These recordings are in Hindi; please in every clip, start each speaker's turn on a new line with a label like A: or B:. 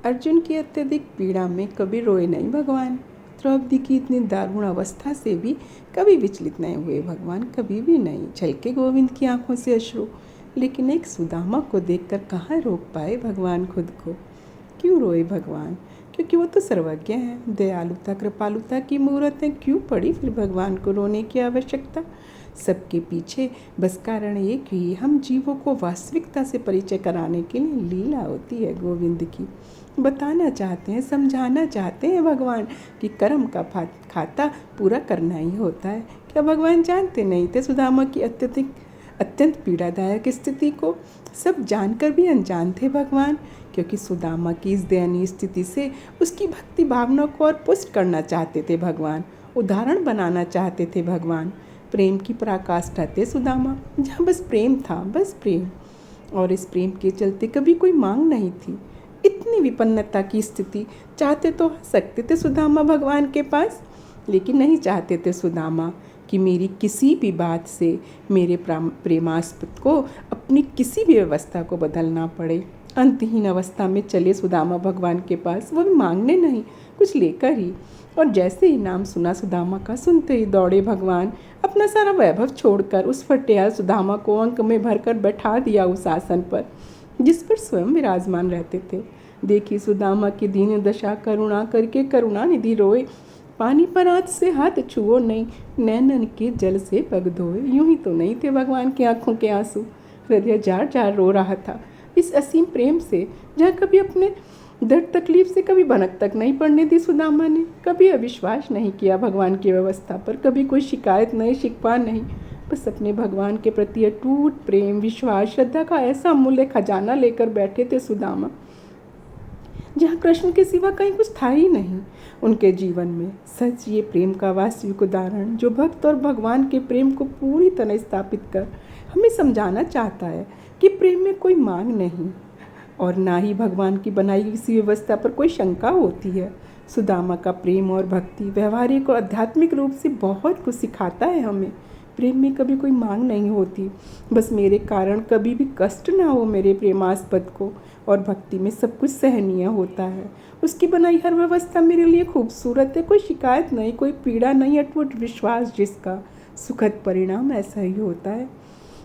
A: अर्जुन की अत्यधिक पीड़ा में कभी रोए नहीं भगवान। द्रौपदी की इतनी दारुण अवस्था से भी कभी विचलित नहीं हुए भगवान, कभी भी नहीं। छलके गोविंद की आंखों से अश्रु, लेकिन एक सुदामा को देखकर कहाँ रोक पाए भगवान खुद को। क्यों रोए भगवान? क्योंकि वो तो सर्वज्ञ हैं, दयालुता कृपालुता की मूर्त है। क्यों पड़ी फिर भगवान को रोने की आवश्यकता? सबके पीछे बस कारण एक ही, हम जीवों को वास्तविकता से परिचय कराने के लिए लीला होती है गोविंद की। बताना चाहते हैं, समझाना चाहते हैं भगवान कि कर्म का खाता पूरा करना ही होता है। क्या भगवान जानते नहीं थे सुदामा की अत्यंत पीड़ादायक स्थिति को? सब जानकर भी अनजान थे भगवान, क्योंकि सुदामा की इस दयनीय स्थिति से उसकी भक्ति भावना को और पुष्ट करना चाहते थे भगवान, उदाहरण बनाना चाहते थे भगवान। प्रेम की पराकाष्ठा थे सुदामा, जहाँ बस प्रेम था, बस प्रेम। और इस प्रेम के चलते कभी कोई मांग नहीं थी। इतनी विपन्नता की स्थिति चाहते तो आ सकते थे सुदामा भगवान के पास, लेकिन नहीं चाहते थे सुदामा कि मेरी किसी भी बात से मेरे प्रेमास्पद को अपनी किसी भी व्यवस्था को बदलना पड़े। अंतहीन अवस्था में चले सुदामा भगवान के पास, वो भी मांगने नहीं, कुछ लेकर ही। और जैसे ही नाम सुना सुदामा का, सुनते ही दौड़े भगवान, अपना सारा वैभव छोड़कर उस फटेहाल सुदामा को अंक में भरकर बैठा दिया उस आसन पर जिस पर स्वयं विराजमान रहते थे। देखी सुदामा की दीन दशा, करुणा करके करुणा निधि रोए। पानी पर हाथ से हाथ छुओ नहीं, नैनन के जल से पग धोए। यूं ही तो नहीं थे भगवान की आंखों के आंसू। हृदय जार जार रो रहा था इस असीम प्रेम से, जहाँ कभी अपने दर्द तकलीफ से कभी भनक तक नहीं पड़ने दी सुदामा ने। कभी अविश्वास नहीं किया भगवान की व्यवस्था पर, कभी कोई शिकायत नहीं, शिकवा नहीं। बस अपने भगवान के प्रति अटूट प्रेम, विश्वास, श्रद्धा का ऐसा अमूल्य खजाना लेकर बैठे थे सुदामा, जहाँ कृष्ण के सिवा कहीं कुछ था ही नहीं उनके जीवन में। सच ये प्रेम का वास्तविक उदाहरण, जो भक्त और भगवान के प्रेम को पूरी तरह स्थापित कर हमें समझाना चाहता है कि प्रेम में कोई मांग नहीं और ना ही भगवान की बनाई किसी व्यवस्था पर कोई शंका होती है। सुदामा का प्रेम और भक्ति व्यवहारिक और आध्यात्मिक रूप से बहुत कुछ सिखाता है हमें। प्रेम में कभी कोई मांग नहीं होती, बस मेरे कारण कभी भी कष्ट ना हो मेरे प्रेमास्पद को। और भक्ति में सब कुछ सहनीय होता है। उसकी बनाई हर व्यवस्था मेरे लिए खूबसूरत है, कोई शिकायत नहीं, कोई पीड़ा नहीं, अटूट विश्वास जिसका सुखद परिणाम ऐसा ही होता है।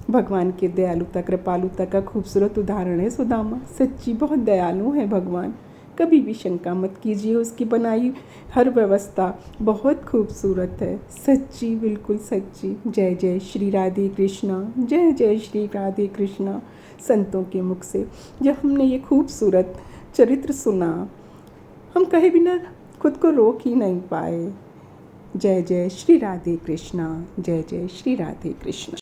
A: भगवान के दयालुता कृपालुता का खूबसूरत उदाहरण है सुदामा। सच्ची बहुत दयालु है भगवान, कभी भी शंका मत कीजिए, उसकी बनाई हर व्यवस्था बहुत खूबसूरत है। सच्ची, बिल्कुल सच्ची। जय जय श्री राधे कृष्णा, जय जय श्री राधे कृष्णा। संतों के मुख से जब हमने ये खूबसूरत चरित्र सुना, हम कहे बिना खुद को रोक ही नहीं पाए। जय जय श्री राधे कृष्णा, जय जय श्री राधे कृष्णा।